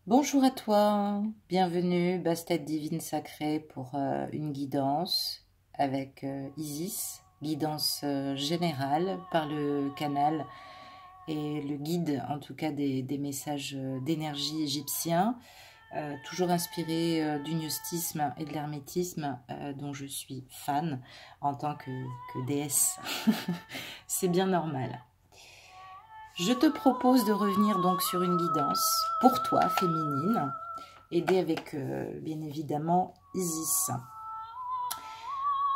Bonjour à toi, bienvenue Bastet Divine Sacrée pour une guidance avec Isis, guidance générale par le canal et le guide en tout cas des messages d'énergie égyptien, toujours inspiré du gnostisme et de l'hermétisme dont je suis fan en tant que déesse. C'est bien normal. Je te propose de revenir donc sur une guidance pour toi, féminine, aidée avec, bien évidemment, Isis.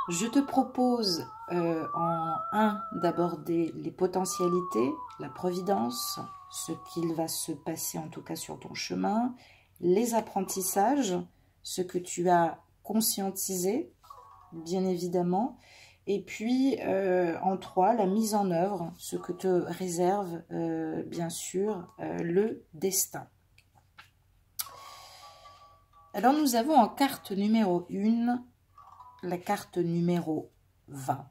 Je te propose en un d'aborder les potentialités, la providence, ce qu'il va se passer en tout cas sur ton chemin, les apprentissages, ce que tu as conscientisé, bien évidemment, et puis en 3, la mise en œuvre, ce que te réserve bien sûr le destin. Alors nous avons en carte numéro 1, la carte numéro 20,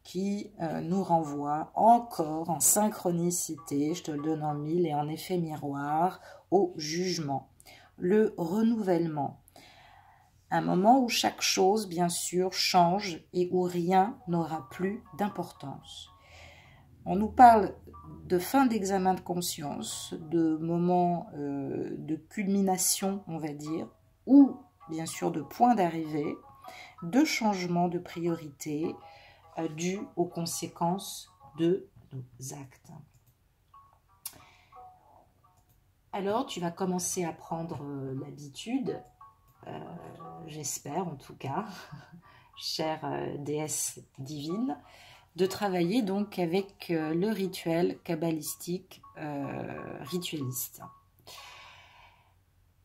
qui nous renvoie encore en synchronicité, je te le donne en 1000 et en effet miroir, au jugement, le renouvellement. Un moment où chaque chose, bien sûr, change et où rien n'aura plus d'importance. On nous parle de fin d'examen de conscience, de moment de culmination, on va dire, ou bien sûr de point d'arrivée, de changement de priorité dû aux conséquences de nos actes. Alors, tu vas commencer à prendre l'habitude, j'espère en tout cas, chère déesse divine, de travailler donc avec le rituel kabbalistique ritualiste.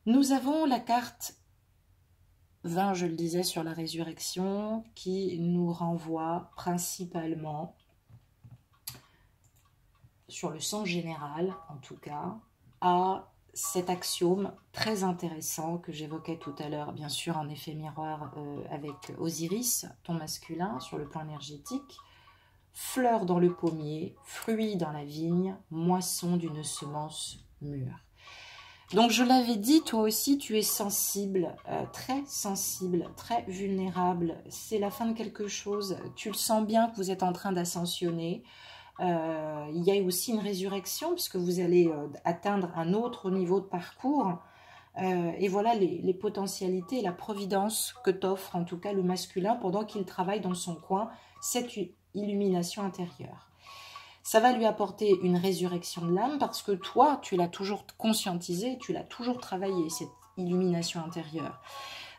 Nous avons la carte 20, je le disais, sur la résurrection, qui nous renvoie principalement, sur le sens général en tout cas, à cet axiome très intéressant que j'évoquais tout à l'heure, bien sûr en effet miroir avec Osiris, ton masculin, sur le plan énergétique. Fleurs dans le pommier, fruits dans la vigne, moisson d'une semence mûre. Donc je l'avais dit, toi aussi tu es sensible, très vulnérable. C'est la fin de quelque chose, tu le sens bien que vous êtes en train d'ascensionner. Il y a aussi une résurrection puisque vous allez atteindre un autre niveau de parcours. Et voilà les potentialités et la providence que t'offre en tout cas le masculin pendant qu'il travaille dans son coin, cette illumination intérieure. Ça va lui apporter une résurrection de l'âme parce que toi, tu l'as toujours conscientisé, tu l'as toujours travaillé, cette illumination intérieure.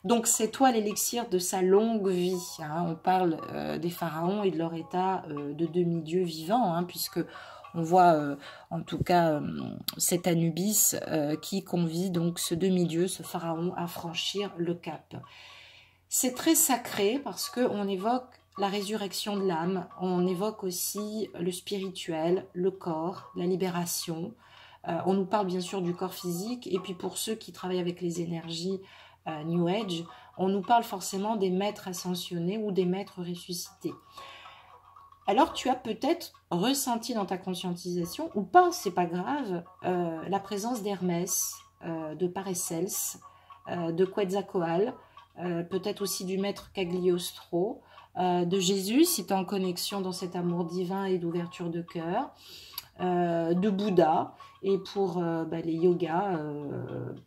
Donc c'est toi l'élixir de sa longue vie. Hein. On parle des pharaons et de leur état de demi-dieu vivant, hein, puisque on voit en tout cas cet Anubis qui convie donc ce demi-dieu, ce pharaon, à franchir le cap. C'est très sacré parce qu'on évoque la résurrection de l'âme, on évoque aussi le spirituel, le corps, la libération. On nous parle bien sûr du corps physique, et puis pour ceux qui travaillent avec les énergies New Age, on nous parle forcément des maîtres ascensionnés ou des maîtres ressuscités. Alors tu as peut-être ressenti dans ta conscientisation, ou pas, c'est pas grave, la présence d'Hermès, de Paracels, de Quetzalcoatl, peut-être aussi du maître Cagliostro, de Jésus, si tu es en connexion dans cet amour divin et d'ouverture de cœur, de Bouddha, et pour les yogas,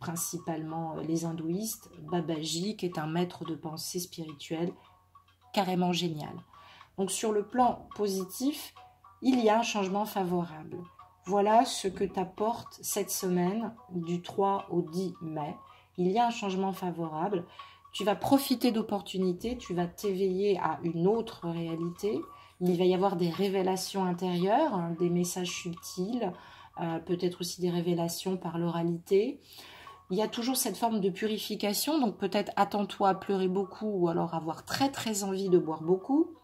principalement les hindouistes, Babaji, qui est un maître de pensée spirituelle carrément génial. Donc sur le plan positif, il y a un changement favorable. Voilà ce que t'apporte cette semaine du 3 au 10 mai. Il y a un changement favorable. Tu vas profiter d'opportunités, tu vas t'éveiller à une autre réalité. Il va y avoir des révélations intérieures, hein, des messages subtils, peut-être aussi des révélations par l'oralité. Il y a toujours cette forme de purification, donc peut-être attends-toi à pleurer beaucoup ou alors avoir très envie de boire beaucoup.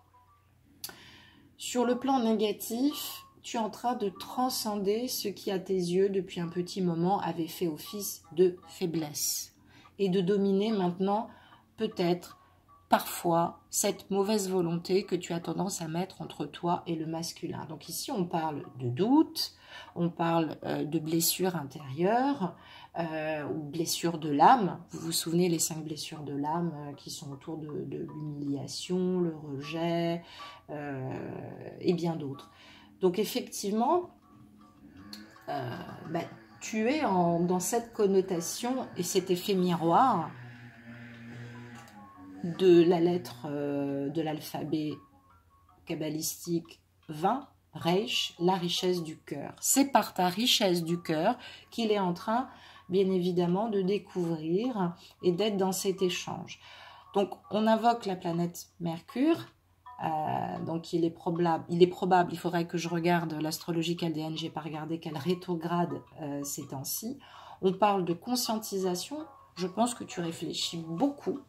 Sur le plan négatif, tu es en train de transcender ce qui à tes yeux depuis un petit moment avait fait office de faiblesse et de dominer maintenant peut-être parfois cette mauvaise volonté que tu as tendance à mettre entre toi et le masculin. Donc ici, on parle de doute, on parle de blessures intérieures ou blessures de l'âme. Vous vous souvenez les 5 blessures de l'âme qui sont autour de l'humiliation, le rejet et bien d'autres. Donc effectivement, tu es dans cette connotation et cet effet miroir de la lettre de l'alphabet kabbalistique 20, Reich, la richesse du cœur. C'est par ta richesse du cœur qu'il est en train, bien évidemment, de découvrir et d'être dans cet échange. Donc, on invoque la planète Mercure. Donc, il est probable, il faudrait que je regarde l'astrologie chaldéenne, j'ai pas regardé qu'elle rétrograde ces temps-ci. On parle de conscientisation, je pense que tu réfléchis beaucoup.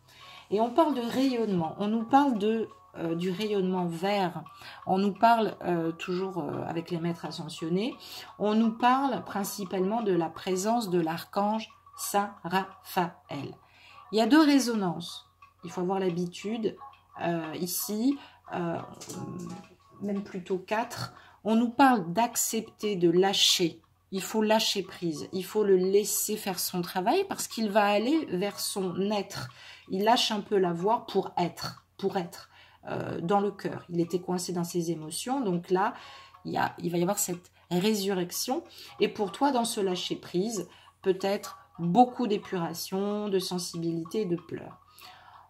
Et on parle de rayonnement, on nous parle du rayonnement vert, on nous parle toujours avec les maîtres ascensionnés, on nous parle principalement de la présence de l'archange Saint Raphaël. Il y a 2 résonances, il faut avoir l'habitude ici, même plutôt 4, on nous parle d'accepter, de lâcher. Il faut lâcher prise, il faut le laisser faire son travail parce qu'il va aller vers son être. Il lâche un peu la voie pour être dans le cœur. Il était coincé dans ses émotions, donc là, il va y avoir cette résurrection. Et pour toi, dans ce lâcher prise, peut-être beaucoup d'épuration, de sensibilité et de pleurs.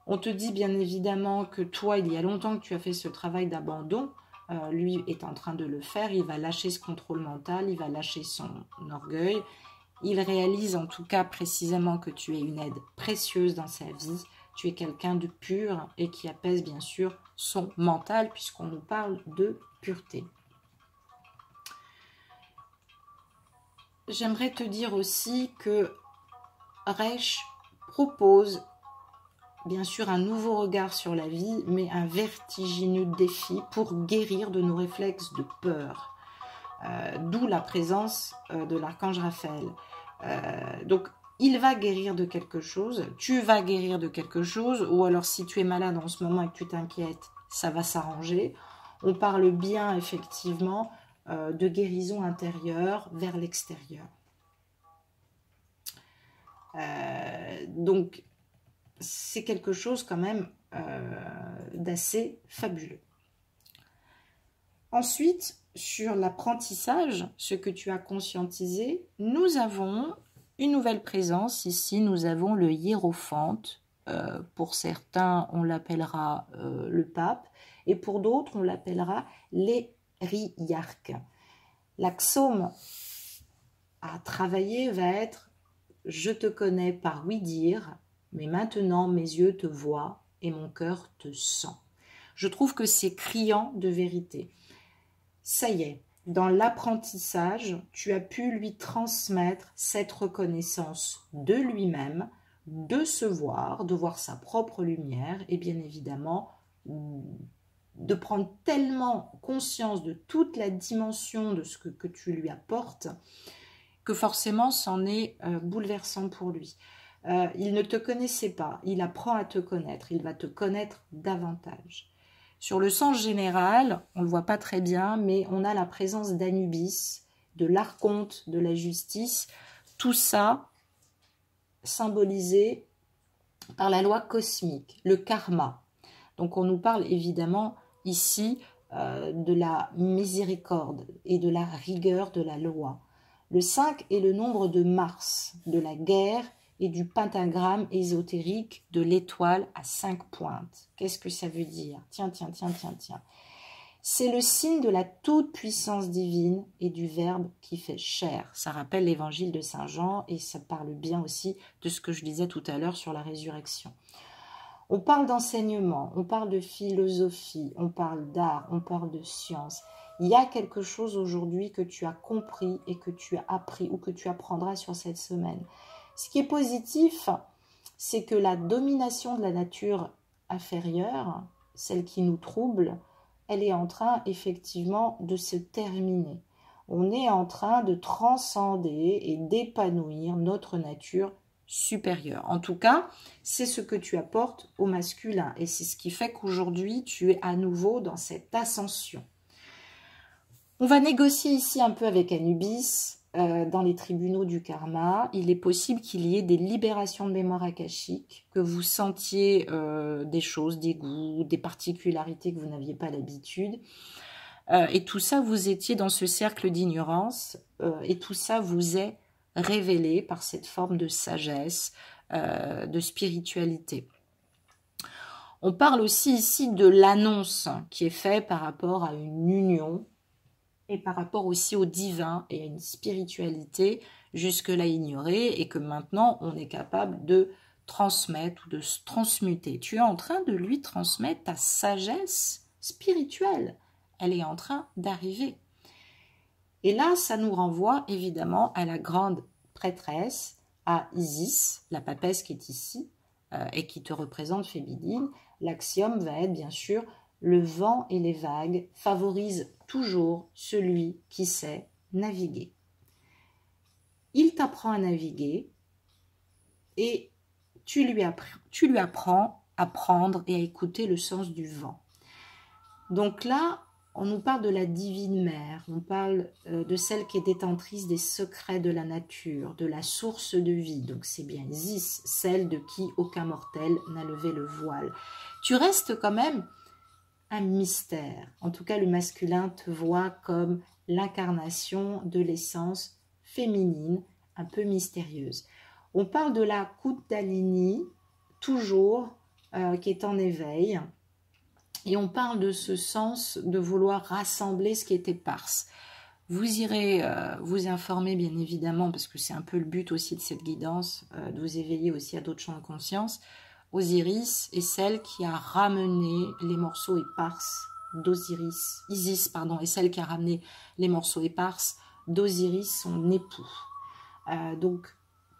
On te dit bien évidemment que toi, il y a longtemps que tu as fait ce travail d'abandon. Lui est en train de le faire, il va lâcher ce contrôle mental, il va lâcher son orgueil. Il réalise en tout cas précisément que tu es une aide précieuse dans sa vie. Tu es quelqu'un de pur et qui apaise bien sûr son mental puisqu'on nous parle de pureté. J'aimerais te dire aussi que Reich propose bien sûr un nouveau regard sur la vie, mais un vertigineux défi pour guérir de nos réflexes de peur. D'où la présence de l'archange Raphaël. Donc, il va guérir de quelque chose, tu vas guérir de quelque chose, ou alors si tu es malade en ce moment et que tu t'inquiètes, ça va s'arranger. On parle bien, effectivement, de guérison intérieure vers l'extérieur. Donc, c'est quelque chose quand même d'assez fabuleux. Ensuite, sur l'apprentissage, ce que tu as conscientisé, nous avons une nouvelle présence. Ici, nous avons le hiérophante. Pour certains, on l'appellera le pape. Et pour d'autres, on l'appellera l'ériarque. L'axome à travailler va être « Je te connais par oui-dire, mais maintenant mes yeux te voient et mon cœur te sent. » Je trouve que c'est criant de vérité. Ça y est, dans l'apprentissage, tu as pu lui transmettre cette reconnaissance de lui-même, de se voir, de voir sa propre lumière et bien évidemment de prendre tellement conscience de toute la dimension de ce que tu lui apportes que forcément c'en est bouleversant pour lui. Il ne te connaissait pas, il apprend à te connaître, il va te connaître davantage. Sur le sens général, on ne le voit pas très bien, mais on a la présence d'Anubis, de l'archonte de la justice, tout ça symbolisé par la loi cosmique, le karma. Donc on nous parle évidemment ici de la miséricorde et de la rigueur de la loi. Le 5 est le nombre de Mars, de la guerre et du pentagramme ésotérique de l'étoile à 5 pointes. Qu'est-ce que ça veut dire? Tiens. C'est le signe de la toute-puissance divine et du Verbe qui fait chair. Ça rappelle l'évangile de Saint Jean et ça parle bien aussi de ce que je disais tout à l'heure sur la résurrection. On parle d'enseignement, on parle de philosophie, on parle d'art, on parle de science. Il y a quelque chose aujourd'hui que tu as compris et que tu as appris ou que tu apprendras sur cette semaine. Ce qui est positif, c'est que la domination de la nature inférieure, celle qui nous trouble, elle est en train effectivement de se terminer. On est en train de transcender et d'épanouir notre nature supérieur. En tout cas, c'est ce que tu apportes au masculin. Et c'est ce qui fait qu'aujourd'hui, tu es à nouveau dans cette ascension. On va négocier ici un peu avec Anubis. Dans les tribunaux du karma, il est possible qu'il y ait des libérations de mémoire akashique, que vous sentiez des choses, des goûts, des particularités que vous n'aviez pas l'habitude. Et tout ça, vous étiez dans ce cercle d'ignorance et tout ça vous est révélé par cette forme de sagesse, de spiritualité. On parle aussi ici de l'annonce qui est faite par rapport à une union et par rapport aussi au divin et à une spiritualité jusque-là ignorée et que maintenant on est capable de transmettre ou de se transmuter. Tu es en train de lui transmettre ta sagesse spirituelle. Elle est en train d'arriver. Et là, ça nous renvoie évidemment à la grande prêtresse, à Isis, la papesse qui est ici et qui te représente féminine. L'axiome va être bien sûr le vent et les vagues favorisent toujours celui qui sait naviguer. Il t'apprend à naviguer et tu lui apprends à prendre et à écouter le sens du vent. Donc là, on nous parle de la divine mère, on parle de celle qui est détentrice des secrets de la nature, de la source de vie. Donc c'est bien Isis, celle de qui aucun mortel n'a levé le voile. Tu restes quand même un mystère. En tout cas, le masculin te voit comme l'incarnation de l'essence féminine, un peu mystérieuse. On parle de la Kundalini, toujours, qui est en éveil. Et on parle de ce sens de vouloir rassembler ce qui est éparse. Vous irez vous informer, bien évidemment, parce que c'est un peu le but aussi de cette guidance, de vous éveiller aussi à d'autres champs de conscience. Osiris est celle qui a ramené les morceaux éparses d'Osiris. Isis, pardon, est celle qui a ramené les morceaux éparses d'Osiris, son époux. Donc,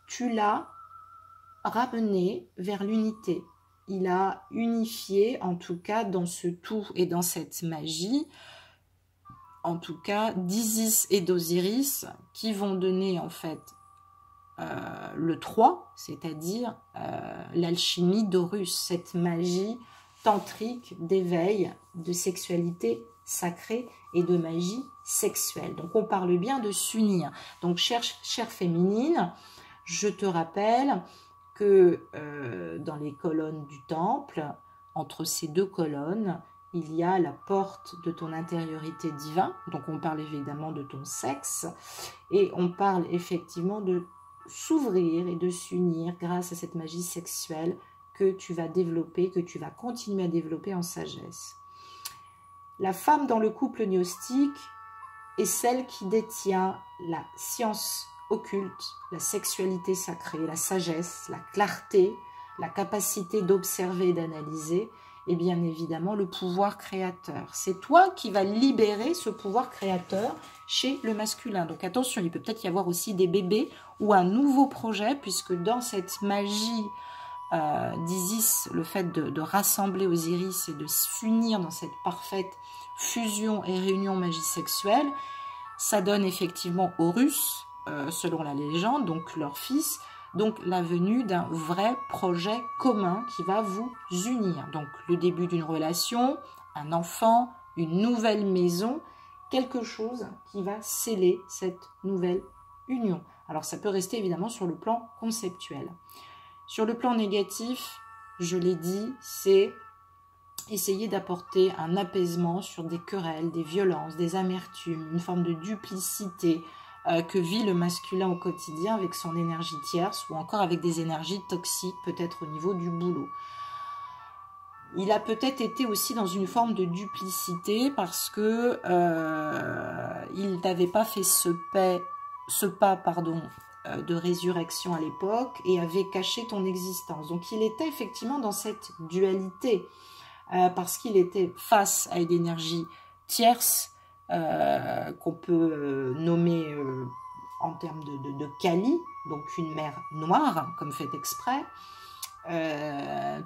tu l'as ramené vers l'unité. Il a unifié, en tout cas, dans ce tout et dans cette magie, en tout cas, d'Isis et d'Osiris, qui vont donner, en fait, le 3, c'est-à-dire l'alchimie d'Horus, cette magie tantrique d'éveil, de sexualité sacrée et de magie sexuelle. Donc, on parle bien de s'unir. Donc, chère féminine, je te rappelle que dans les colonnes du temple, entre ces deux colonnes, il y a la porte de ton intériorité divine. Donc, on parle évidemment de ton sexe et on parle effectivement de s'ouvrir et de s'unir grâce à cette magie sexuelle que tu vas développer, que tu vas continuer à développer en sagesse. La femme dans le couple gnostique est celle qui détient la science occulte, la sexualité sacrée, la sagesse, la clarté, la capacité d'observer et d'analyser, et bien évidemment le pouvoir créateur. C'est toi qui vas libérer ce pouvoir créateur chez le masculin. Donc attention, il peut peut-être y avoir aussi des bébés ou un nouveau projet, puisque dans cette magie d'Isis, le fait de rassembler Osiris et de s'unir dans cette parfaite fusion et réunion magie sexuelle, ça donne effectivement Horus, selon la légende, donc leur fils, donc la venue d'un vrai projet commun qui va vous unir. Donc le début d'une relation, un enfant, une nouvelle maison, quelque chose qui va sceller cette nouvelle union. Alors ça peut rester évidemment sur le plan conceptuel. Sur le plan négatif, je l'ai dit, c'est essayer d'apporter un apaisement sur des querelles, des violences, des amertumes, une forme de duplicité que vit le masculin au quotidien avec son énergie tierce ou encore avec des énergies toxiques, peut-être au niveau du boulot. Il a peut-être été aussi dans une forme de duplicité parce que il n'avait pas fait ce pas de résurrection à l'époque et avait caché ton existence. Donc il était effectivement dans cette dualité parce qu'il était face à une énergie tierce qu'on peut nommer en termes de Kali, donc une mer noire, comme fait exprès,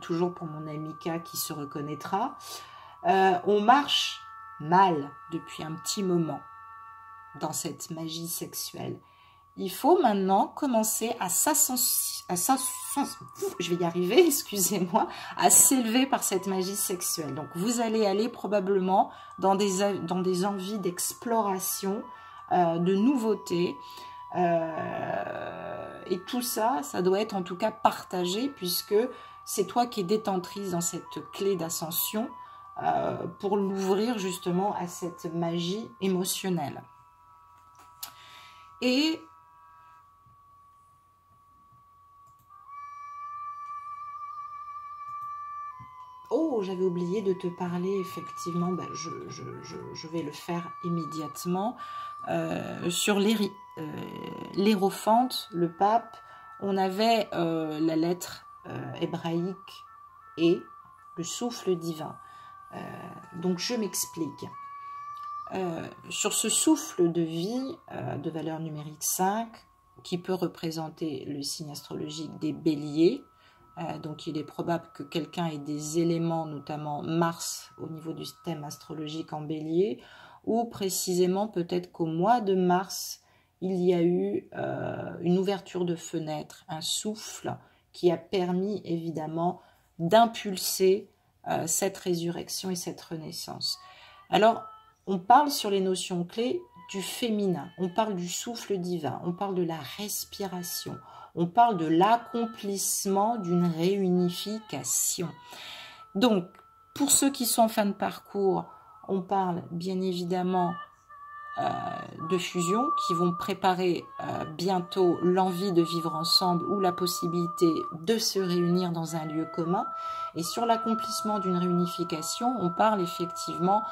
toujours pour mon ami K qui se reconnaîtra. On marche mal depuis un petit moment dans cette magie sexuelle. il faut maintenant commencer à je vais y arriver, excusez-moi, à s'élever par cette magie sexuelle. Donc, vous allez aller probablement dans des envies d'exploration, de nouveautés. Et tout ça, ça doit être en tout cas partagé, puisque c'est toi qui es détentrice dans cette clé d'ascension pour l'ouvrir justement à cette magie émotionnelle. Et oh, j'avais oublié de te parler, effectivement, ben, je vais le faire immédiatement. Sur l'hiérophante, le pape, on avait la lettre hébraïque et le souffle divin. Donc, je m'explique. Sur ce souffle de vie de valeur numérique 5, qui peut représenter le signe astrologique des béliers, donc il est probable que quelqu'un ait des éléments, notamment Mars au niveau du thème astrologique en bélier, ou précisément peut-être qu'au mois de mars, il y a eu une ouverture de fenêtre, un souffle qui a permis évidemment d'impulser cette résurrection et cette renaissance. Alors, on parle sur les notions clés du féminin, on parle du souffle divin, on parle de la respiration, on parle de l'accomplissement d'une réunification. Donc, pour ceux qui sont en fin de parcours, on parle bien évidemment de fusion qui vont préparer bientôt l'envie de vivre ensemble ou la possibilité de se réunir dans un lieu commun. Et sur l'accomplissement d'une réunification, on parle effectivement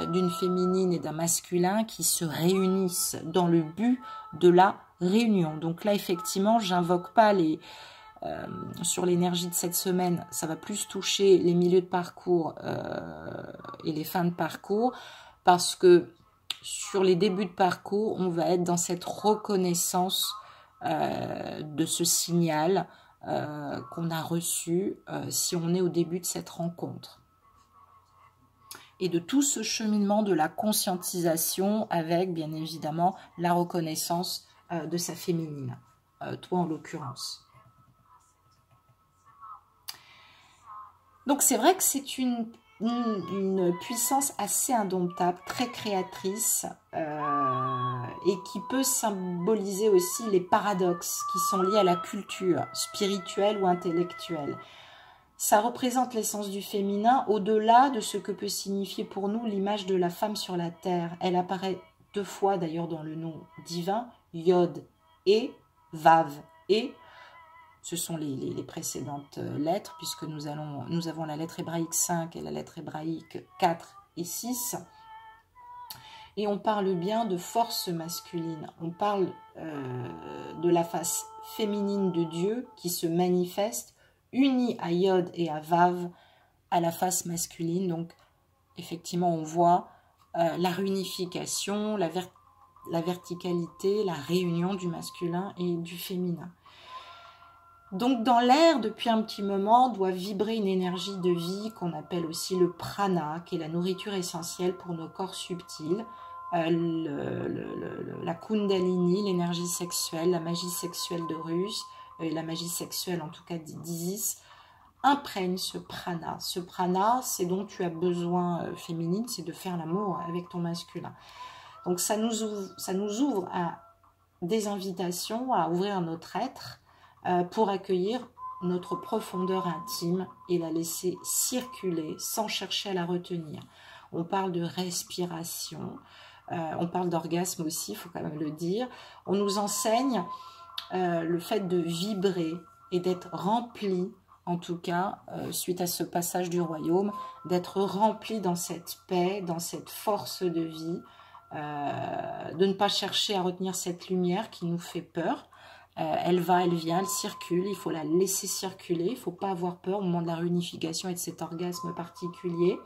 d'une féminine et d'un masculin qui se réunissent dans le but de la réunion. Donc là, effectivement, j'invoque pas les... sur l'énergie de cette semaine, ça va plus toucher les milieux de parcours et les fins de parcours, parce que sur les débuts de parcours, on va être dans cette reconnaissance de ce signal qu'on a reçu si on est au début de cette rencontre. Et de tout ce cheminement de la conscientisation avec, bien évidemment, la reconnaissance de sa féminine, toi en l'occurrence. Donc c'est vrai que c'est une puissance assez indomptable, très créatrice, et qui peut symboliser aussi les paradoxes qui sont liés à la culture spirituelle ou intellectuelle. Ça représente l'essence du féminin au-delà de ce que peut signifier pour nous l'image de la femme sur la terre. Elle apparaît 2 fois d'ailleurs dans le nom divin, Yod et Vav. Et ce sont les précédentes lettres, puisque nous avons la lettre hébraïque 5 et la lettre hébraïque 4 et 6. Et on parle bien de force masculine. On parle de la face féminine de Dieu qui se manifeste unie à Yod et à Vav, à la face masculine. Donc, effectivement, on voit la réunification, la verticalité, la réunion du masculin et du féminin. Donc, dans l'air, depuis un petit moment, doit vibrer une énergie de vie qu'on appelle aussi le prana, qui est la nourriture essentielle pour nos corps subtils, la kundalini, l'énergie sexuelle, la magie sexuelle de Russe, la magie sexuelle en tout cas d'Isis, imprègne ce prana. Ce prana, c'est dont tu as besoin féminine, c'est de faire l'amour avec ton masculin. Donc ça nous ouvre à des invitations à ouvrir notre être pour accueillir notre profondeur intime et la laisser circuler sans chercher à la retenir. On parle de respiration, on parle d'orgasme aussi, il faut quand même le dire. On nous enseigne le fait de vibrer et d'être rempli, en tout cas, suite à ce passage du royaume, d'être rempli dans cette paix, dans cette force de vie, de ne pas chercher à retenir cette lumière qui nous fait peur. Elle va, elle vient, elle circule, il faut la laisser circuler, il ne faut pas avoir peur au moment de la réunification et de cet orgasme particulier.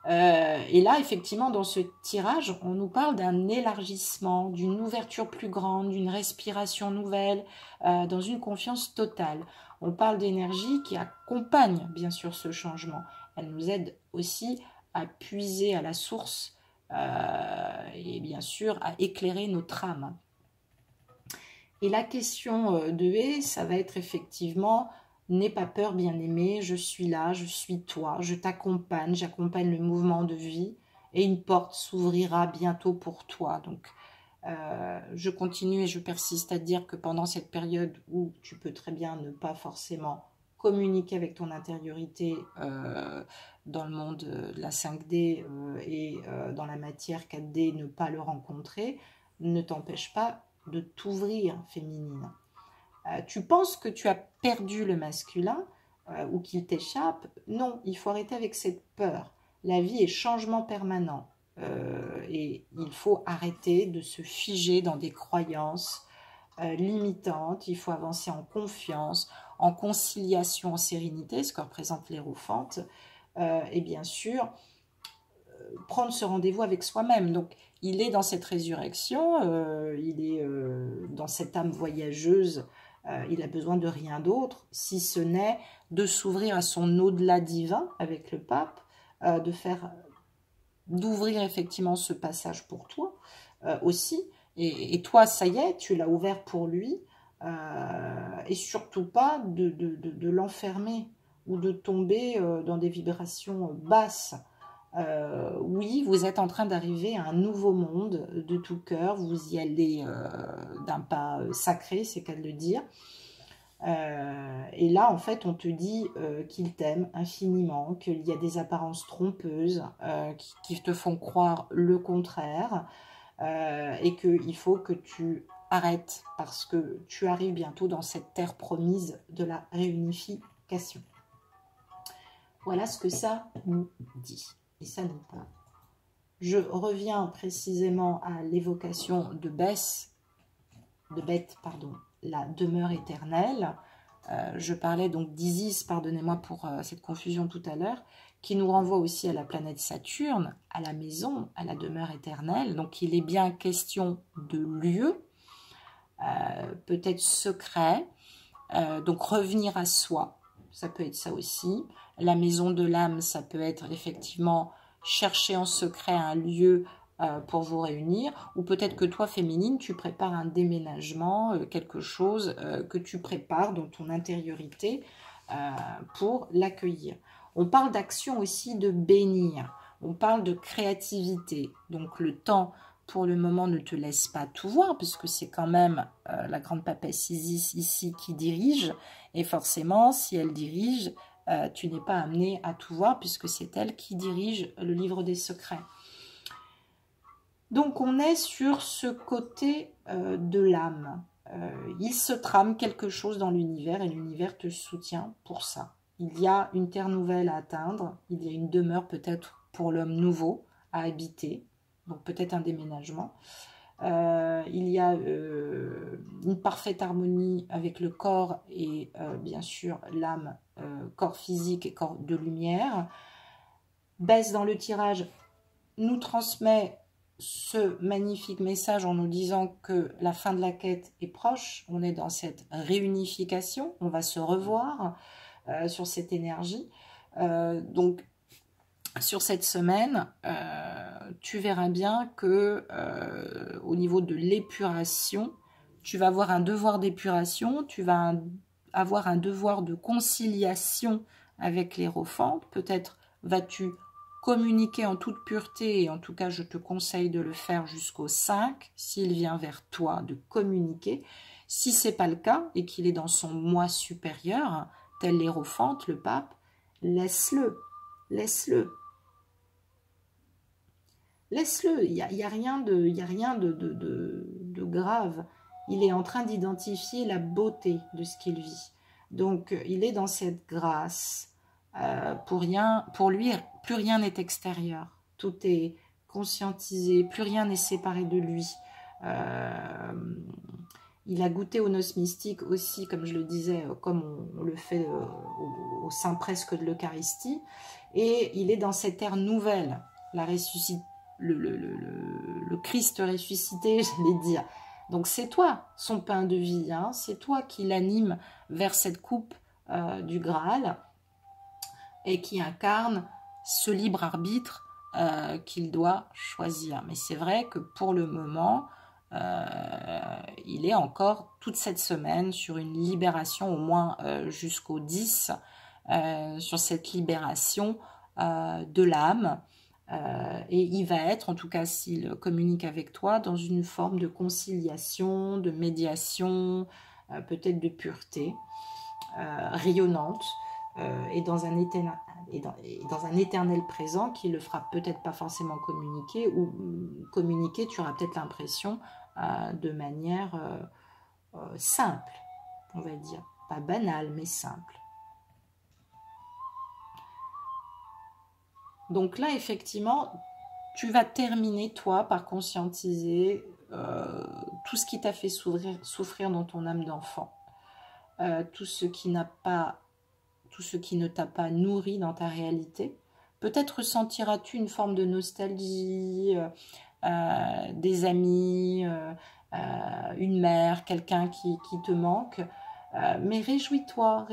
Et là, effectivement, dans ce tirage, on nous parle d'un élargissement, d'une ouverture plus grande, d'une respiration nouvelle, dans une confiance totale. On parle d'énergie qui accompagne, bien sûr, ce changement. Elle nous aide aussi à puiser à la source et bien sûr à éclairer notre âme. Et la question de et, ça va être effectivement, n'aie pas peur, bien-aimé, je suis là, je suis toi, je t'accompagne, j'accompagne le mouvement de vie, et une porte s'ouvrira bientôt pour toi. Donc, je continue et je persiste à dire que pendant cette période où tu peux très bien ne pas forcément communiquer avec ton intériorité dans le monde de la 5D et dans la matière 4D, ne pas le rencontrer, ne t'empêche pas de t'ouvrir, féminine. Tu penses que tu as perdu le masculin ou qu'il t'échappe? Non, il faut arrêter avec cette peur. La vie est changement permanent et il faut arrêter de se figer dans des croyances limitantes. Il faut avancer en confiance, en conciliation, en sérénité, ce que représente l'Hérophante, et bien sûr prendre ce rendez-vous avec soi-même. Donc, il est dans cette résurrection, il est dans cette âme voyageuse, il a besoin de rien d'autre, si ce n'est de s'ouvrir à son au-delà divin avec le pape, d'ouvrir effectivement ce passage pour toi aussi. Et toi, ça y est, tu l'as ouvert pour lui, et surtout pas de l'enfermer ou de tomber dans des vibrations basses. Oui, vous êtes en train d'arriver à un nouveau monde de tout cœur, vous y allez d'un pas sacré, c'est qu'à le dire. Et là, en fait, on te dit qu'il t'aime infiniment, qu'il y a des apparences trompeuses qui te font croire le contraire, et qu'il faut que tu arrêtes parce que tu arrives bientôt dans cette terre promise de la réunification. Voilà ce que ça nous dit. Et ça nous parle. Je reviens précisément à l'évocation de Beth, la demeure éternelle. Je parlais donc d'Isis, pardonnez-moi pour cette confusion tout à l'heure, qui nous renvoie aussi à la planète Saturne, à la maison, à la demeure éternelle. Donc il est bien question de lieu, peut-être secret, donc revenir à soi, ça peut être ça aussi. La maison de l'âme, ça peut être effectivement chercher en secret un lieu pour vous réunir, ou peut-être que toi, féminine, tu prépares un déménagement, quelque chose que tu prépares dans ton intériorité pour l'accueillir. On parle d'action aussi de bénir, on parle de créativité, donc le temps pour le moment ne te laisse pas tout voir, puisque c'est quand même la grande papesse Isis ici qui dirige, et forcément, si elle dirige, tu n'es pas amené à tout voir, puisque c'est elle qui dirige le livre des secrets. Donc on est sur ce côté de l'âme. Il se trame quelque chose dans l'univers, et l'univers te soutient pour ça. Il y a une terre nouvelle à atteindre, il y a une demeure peut-être pour l'homme nouveau à habiter, donc peut-être un déménagement. Il y a une parfaite harmonie avec le corps et bien sûr l'âme, corps physique et corps de lumière. Baisse dans le tirage nous transmet ce magnifique message en nous disant que la fin de la quête est proche. On est dans cette réunification, on va se revoir sur cette énergie. Donc sur cette semaine, tu verras bien que au niveau de l'épuration, tu vas avoir un devoir d'épuration, tu vas avoir un devoir de conciliation avec l'Hérophante. Peut-être vas-tu communiquer en toute pureté, et en tout cas je te conseille de le faire jusqu'au 5, s'il vient vers toi, de communiquer. Si ce n'est pas le cas, et qu'il est dans son moi supérieur, tel l'Hérophante, le pape, laisse-le, laisse-le. Laisse-le, il n'y a rien de grave. Il est en train d'identifier la beauté de ce qu'il vit. Donc, il est dans cette grâce. Pour lui, plus rien n'est extérieur. Tout est conscientisé, plus rien n'est séparé de lui. Il a goûté aux noces mystiques aussi, comme je le disais, comme on le fait au sein presque de l'Eucharistie. Et il est dans cette ère nouvelle, la ressuscité. Le Christ ressuscité, j'allais dire. Donc c'est toi, son pain de vie, hein, c'est toi qui l'anime vers cette coupe du Graal et qui incarne ce libre arbitre qu'il doit choisir. Mais c'est vrai que pour le moment, il est encore toute cette semaine sur une libération, au moins jusqu'au 10, sur cette libération de l'âme. Et il va être, en tout cas s'il communique avec toi, dans une forme de conciliation, de médiation, peut-être de pureté, rayonnante, et dans un éternel présent qui le fera peut-être pas forcément communiquer, ou communiquer, tu auras peut-être l'impression de manière simple, on va dire, pas banale, mais simple. Donc là, effectivement, tu vas terminer, toi, par conscientiser tout ce qui t'a fait souffrir dans ton âme d'enfant. Tout ce qui ne t'a pas nourri dans ta réalité. Peut-être ressentiras-tu une forme de nostalgie, des amis, une mère, quelqu'un qui te manque. Mais réjouis-toi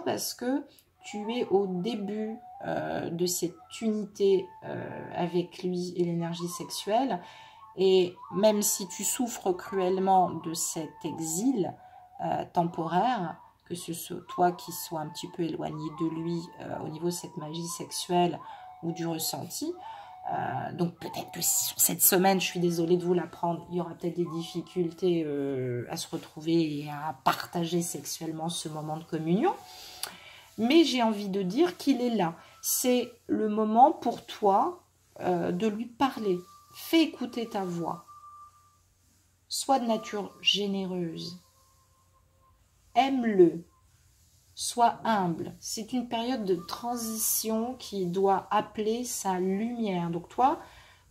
parce que tu es au début de cette unité avec lui et l'énergie sexuelle. Et même si tu souffres cruellement de cet exil temporaire, que ce soit toi qui sois un petit peu éloigné de lui au niveau de cette magie sexuelle ou du ressenti, donc peut-être que sur cette semaine, je suis désolée de vous l'apprendre, il y aura peut-être des difficultés à se retrouver et à partager sexuellement ce moment de communion. Mais j'ai envie de dire qu'il est là. C'est le moment pour toi de lui parler. Fais écouter ta voix. Sois de nature généreuse. Aime-le. Sois humble. C'est une période de transition qui doit appeler sa lumière. Donc toi,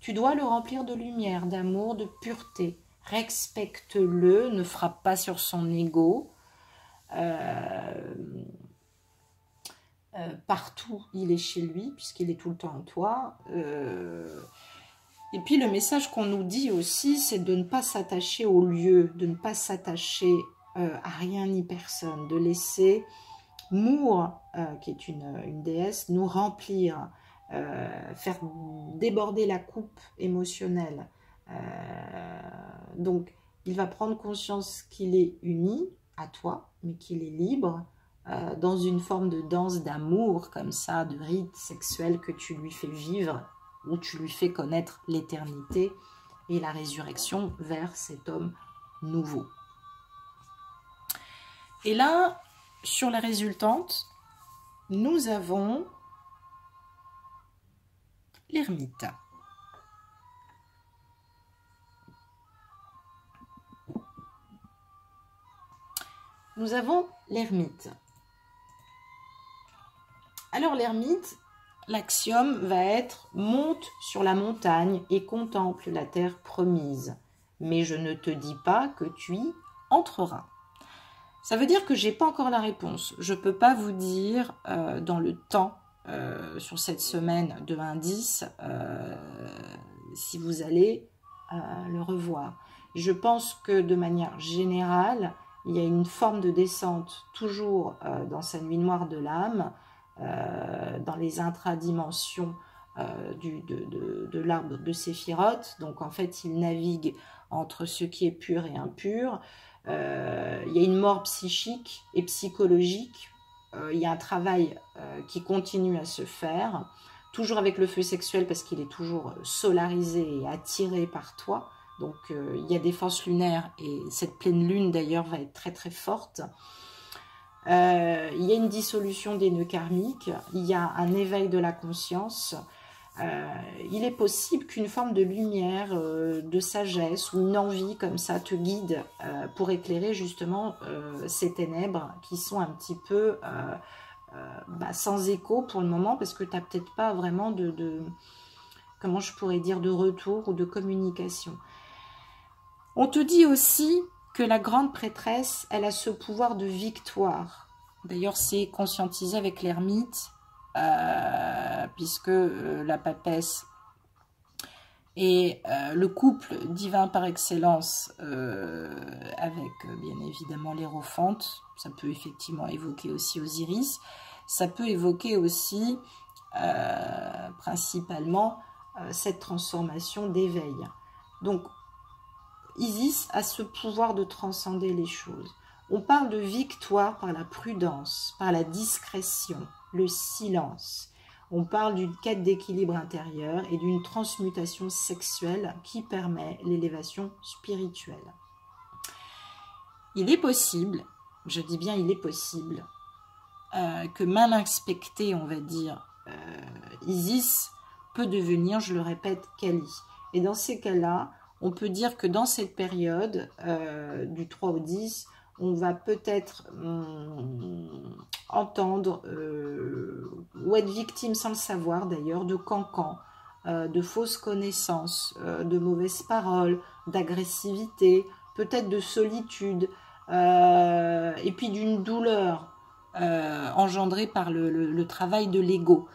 tu dois le remplir de lumière, d'amour, de pureté. Respecte-le, ne frappe pas sur son ego. Partout, il est chez lui, puisqu'il est tout le temps en toi. Et puis le message qu'on nous dit aussi, c'est de ne pas s'attacher au lieu, de ne pas s'attacher à rien ni personne, de laisser Mour, qui est une déesse, nous remplir, faire déborder la coupe émotionnelle. Donc, il va prendre conscience qu'il est uni à toi, mais qu'il est libre, dans une forme de danse d'amour, comme ça, de rite sexuel que tu lui fais vivre, où tu lui fais connaître l'éternité et la résurrection vers cet homme nouveau. Et là, sur la résultante, nous avons l'ermite. Nous avons l'ermite. Alors l'ermite, l'axiome va être « monte sur la montagne et contemple la terre promise, mais je ne te dis pas que tu y entreras ». Ça veut dire que je n'ai pas encore la réponse. Je ne peux pas vous dire dans le temps, sur cette semaine de 1-10, si vous allez le revoir. Je pense que de manière générale, il y a une forme de descente toujours dans sa nuit noire de l'âme, dans les intradimensions de l'arbre de Séphiroth. Donc en fait, il navigue entre ce qui est pur et impur. Il y a une mort psychique et psychologique. Il y a un travail qui continue à se faire, toujours avec le feu sexuel parce qu'il est toujours solarisé et attiré par toi. Donc il y a des forces lunaires et cette pleine lune d'ailleurs va être très très forte. Il y a une dissolution des nœuds karmiques, il y a un éveil de la conscience. Il est possible qu'une forme de lumière, de sagesse ou une envie comme ça te guide pour éclairer justement ces ténèbres qui sont un petit peu sans écho pour le moment parce que tu n'as peut-être pas vraiment comment je pourrais dire, de retour ou de communication. On te dit aussi que la grande prêtresse, elle a ce pouvoir de victoire. D'ailleurs, c'est conscientisé avec l'ermite, puisque la papesse est le couple divin par excellence avec bien évidemment l'Hérophante. Ça peut effectivement évoquer aussi Osiris. Ça peut évoquer aussi principalement cette transformation d'éveil. Donc, Isis a ce pouvoir de transcender les choses. On parle de victoire par la prudence, par la discrétion, le silence. On parle d'une quête d'équilibre intérieur et d'une transmutation sexuelle qui permet l'élévation spirituelle. Il est possible, je dis bien il est possible, que mal inspecté, on va dire, Isis peut devenir, je le répète, Kali. Et dans ces cas-là, on peut dire que dans cette période, du 3 au 10, on va peut-être entendre ou être victime sans le savoir d'ailleurs de cancans, de fausses connaissances, de mauvaises paroles, d'agressivité, peut-être de solitude, et puis d'une douleur engendrée par le travail de l'ego.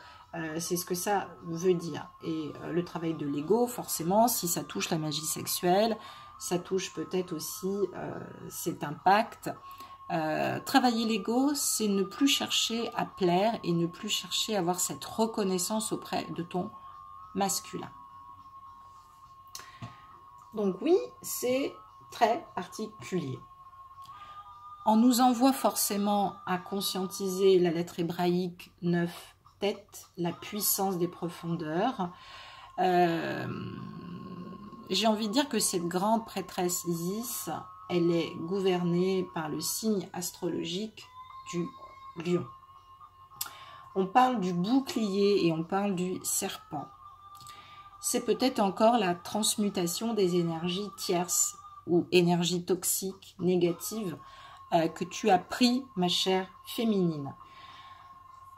C'est ce que ça veut dire. Et le travail de l'ego, forcément, si ça touche la magie sexuelle, ça touche peut-être aussi cet impact. Travailler l'ego, c'est ne plus chercher à plaire et ne plus chercher à avoir cette reconnaissance auprès de ton masculin. Donc oui, c'est très particulier. On nous envoie forcément à conscientiser la lettre hébraïque 9 têtes, la puissance des profondeurs. J'ai envie de dire que cette grande prêtresse Isis, elle est gouvernée par le signe astrologique du lion. On parle du bouclier et on parle du serpent. C'est peut-être encore la transmutation des énergies tierces ou énergies toxiques, négatives, que tu as pris, ma chère féminine.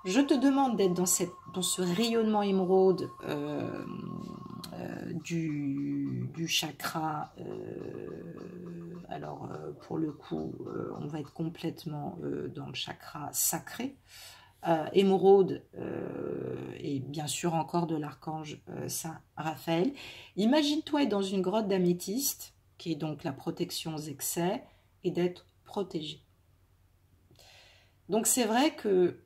Je te demande d'être dans ce rayonnement émeraude du chakra. Alors, pour le coup, on va être complètement dans le chakra sacré. Émeraude et bien sûr encore de l'archange Saint Raphaël. Imagine-toi être dans une grotte d'améthyste, qui est donc la protection aux excès, et d'être protégé. Donc c'est vrai que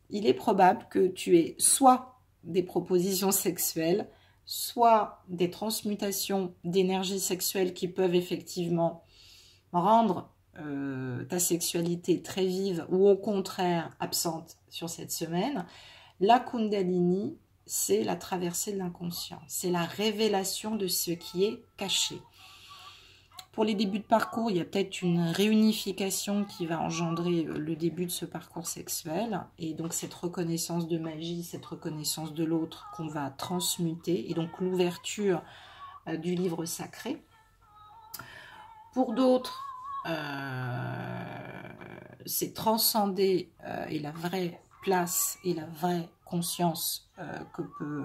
il est probable que tu aies soit des propositions sexuelles, soit des transmutations d'énergie sexuelle qui peuvent effectivement rendre ta sexualité très vive ou au contraire absente sur cette semaine. La Kundalini, c'est la traversée de l'inconscient, c'est la révélation de ce qui est caché. Pour les débuts de parcours, il y a peut-être une réunification qui va engendrer le début de ce parcours sexuel. Et donc cette reconnaissance de magie, cette reconnaissance de l'autre qu'on va transmuter. Et donc l'ouverture du livre sacré. Pour d'autres, c'est transcender et la vraie place et la vraie conscience que peut